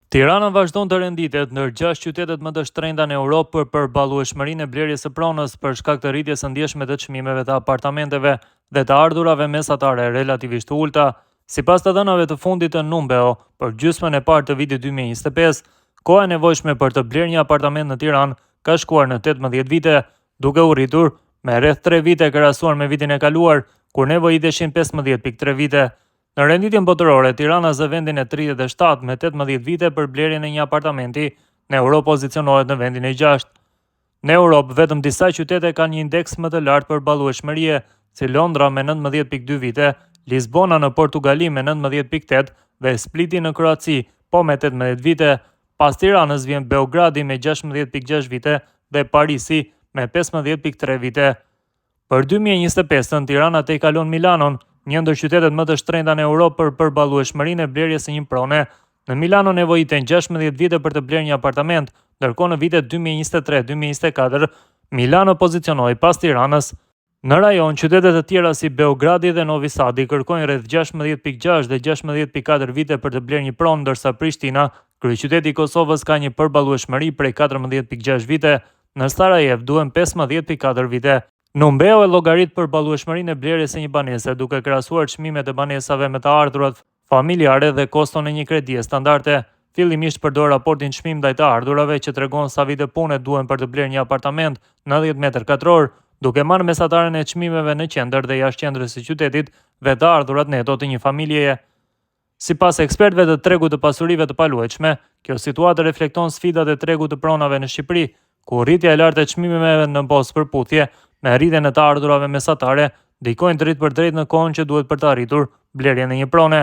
Tirana vazhdon të renditet ndër 6 qytetet më të shtrenjta në Europë për përballueshmërinë e blerjes së pronës për shkak të rritjes së ndjeshme të çmimeve të apartamenteve dhe të ardhurave mesatare relativisht të ulta. Sipas të dhënave të fundit të Numbeo, për gjysmën e parë të vitit 2025, koha e nevojshme për të blerë një apartament në Tiranë ka shkuar në 18 vite, duke u rritur me rreth 3 vite krahasuar me vitin e kaluar, kur nevojiteshin 15.3 vite. Në renditjen botërore, Tirana zë vendin e 37 me 18 vite për blerjen e një apartamenti, në Europë pozicionohet në vendin e 6. Në Europë, vetëm disa qytete kanë një indeks më të lartë për ballueshmërie, si Londra me 19.2 vite, Lisbona në Portugali me 19.8 dhe Spliti në Kroaci po me 18 vite. Pas Tiranës vjen Beogradi me 16.6 vite dhe Parisi me 15.3 vite. Për 2025, Tirana tejkalon Milanon, një ndër qytetet më të shtrenjta në Europë për përballueshmërinë e blerjes së një prone. Në Milano nevojiten 16 vite për të blerë një apartament, ndërkohë në vitet 2023-2024 Milano pozicionoi pas Tiranës. Në rajon, qytetet e tjera si Beogradi dhe Novi Sadi kërkojnë rreth 16.6 dhe 16.4 vite për të blerë një pronë, ndërsa Prishtina, kryeqyteti i Kosovës, ka një përballueshmëri prej 14.6 vite, në Sarajevo duhen 15.4 vite. Numbeo e llogarit përballueshmërinë e blerjes së një banese duke krahasuar çmimet e banesave me të ardhurat familjare dhe koston e një kredie standarde. Fillimisht përdor raportin çmim ndaj të ardhurave që tregon sa vite pune duhen për të blerë një apartament 90 metër katror, duke marrë mesataren e çmimeve në qendër dhe jashtë qendrës së qytetit dhe të ardhurat neto të një familjeje. Sipas ekspertëve të tregut të pasurive të paluajtshme, kjo situatë reflekton sfidat e tregut të pronave në Shqipëri, ku rritja e lartë e çmimeve në pos përputhje me rritjen e të ardhurave mesatare ndikojnë drejt për drejt në kohën që duhet për të arritur blerjen e një prone.